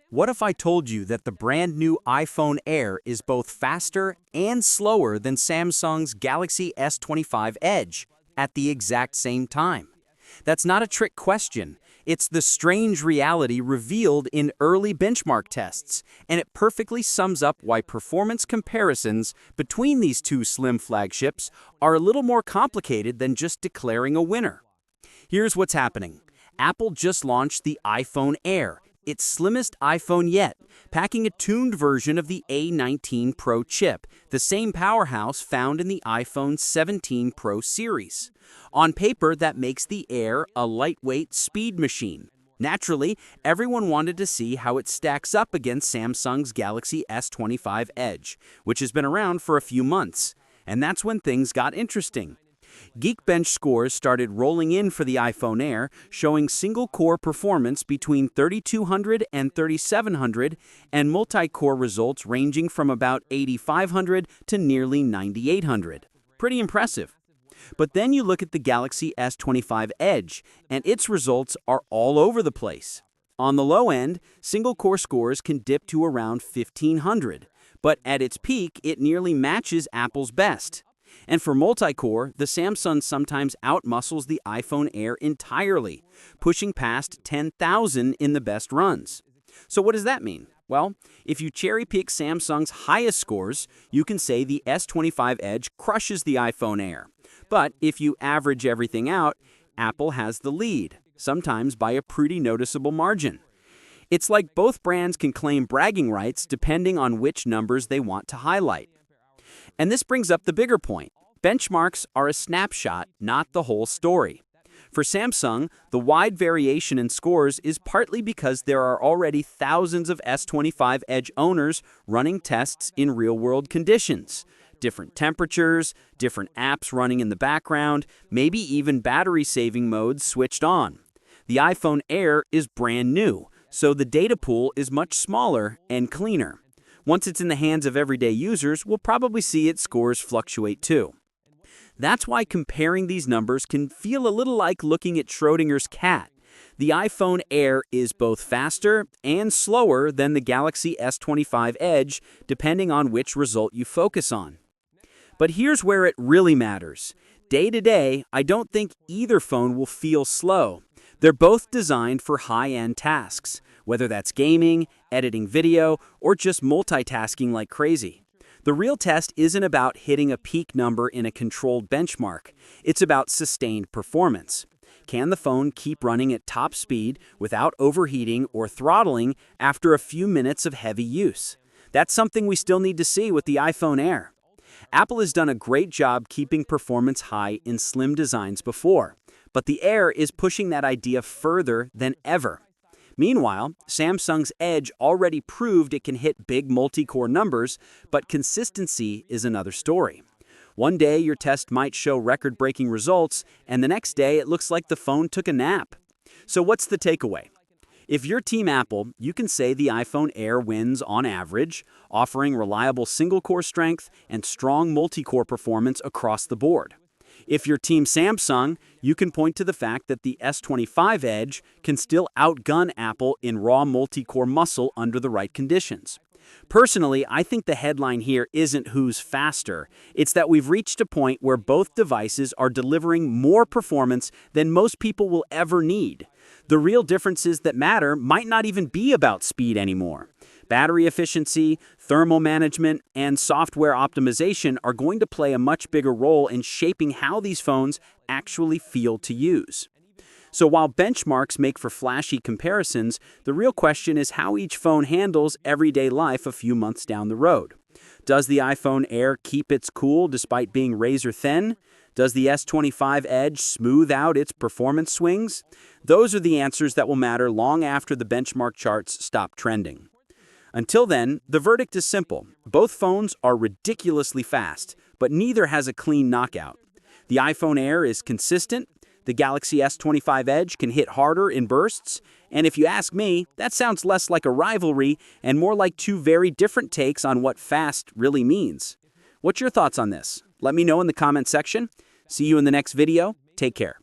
What if I told you that the brand new iPhone Air is both faster and slower than Samsung's Galaxy S25 Edge at the exact same time? That's not a trick question. It's the strange reality revealed in early benchmark tests, and it perfectly sums up why performance comparisons between these two slim flagships are a little more complicated than just declaring a winner. Here's what's happening. Apple just launched the iPhone Air, its slimmest iPhone yet, packing a tuned version of the A19 Pro chip, the same powerhouse found in the iPhone 17 Pro series. On paper, that makes the Air a lightweight speed machine. Naturally, everyone wanted to see how it stacks up against Samsung's Galaxy S25 Edge, which has been around for a few months. And that's when things got interesting. Geekbench scores started rolling in for the iPhone Air, showing single-core performance between 3200 and 3700 and multi-core results ranging from about 8500 to nearly 9800. Pretty impressive. But then you look at the Galaxy S25 Edge, and its results are all over the place. On the low end, single-core scores can dip to around 1500, but at its peak, it nearly matches Apple's best. And for multi-core, the Samsung sometimes outmuscles the iPhone Air entirely, pushing past 10,000 in the best runs. So what does that mean? Well, if you cherry-pick Samsung's highest scores, you can say the S25 Edge crushes the iPhone Air. But if you average everything out, Apple has the lead, sometimes by a pretty noticeable margin. It's like both brands can claim bragging rights depending on which numbers they want to highlight. And this brings up the bigger point. Benchmarks are a snapshot, not the whole story. For Samsung, the wide variation in scores is partly because there are already thousands of S25 Edge owners running tests in real-world conditions. Different temperatures, different apps running in the background, maybe even battery-saving modes switched on. The iPhone Air is brand new, so the data pool is much smaller and cleaner. Once it's in the hands of everyday users, we'll probably see its scores fluctuate too. That's why comparing these numbers can feel a little like looking at Schrodinger's cat. The iPhone Air is both faster and slower than the Galaxy S25 Edge, depending on which result you focus on. But here's where it really matters. Day to day, I don't think either phone will feel slow. They're both designed for high-end tasks, whether that's gaming, editing video, or just multitasking like crazy. The real test isn't about hitting a peak number in a controlled benchmark. It's about sustained performance. Can the phone keep running at top speed without overheating or throttling after a few minutes of heavy use? That's something we still need to see with the iPhone Air. Apple has done a great job keeping performance high in slim designs before, but the Air is pushing that idea further than ever. Meanwhile, Samsung's Edge already proved it can hit big multi-core numbers, but consistency is another story. One day your test might show record-breaking results, and the next day it looks like the phone took a nap. So what's the takeaway? If you're Team Apple, you can say the iPhone Air wins on average, offering reliable single-core strength and strong multi-core performance across the board. If you're Team Samsung, you can point to the fact that the S25 Edge can still outgun Apple in raw multi-core muscle under the right conditions. Personally, I think the headline here isn't who's faster. It's that we've reached a point where both devices are delivering more performance than most people will ever need. The real differences that matter might not even be about speed anymore. Battery efficiency, thermal management, and software optimization are going to play a much bigger role in shaping how these phones actually feel to use. So while benchmarks make for flashy comparisons, the real question is how each phone handles everyday life a few months down the road. Does the iPhone Air keep its cool despite being razor thin? Does the S25 Edge smooth out its performance swings? Those are the answers that will matter long after the benchmark charts stop trending. Until then, the verdict is simple. Both phones are ridiculously fast, but neither has a clean knockout. The iPhone Air is consistent, the Galaxy S25 Edge can hit harder in bursts, and if you ask me, that sounds less like a rivalry and more like two very different takes on what fast really means. What's your thoughts on this? Let me know in the comment section. See you in the next video. Take care.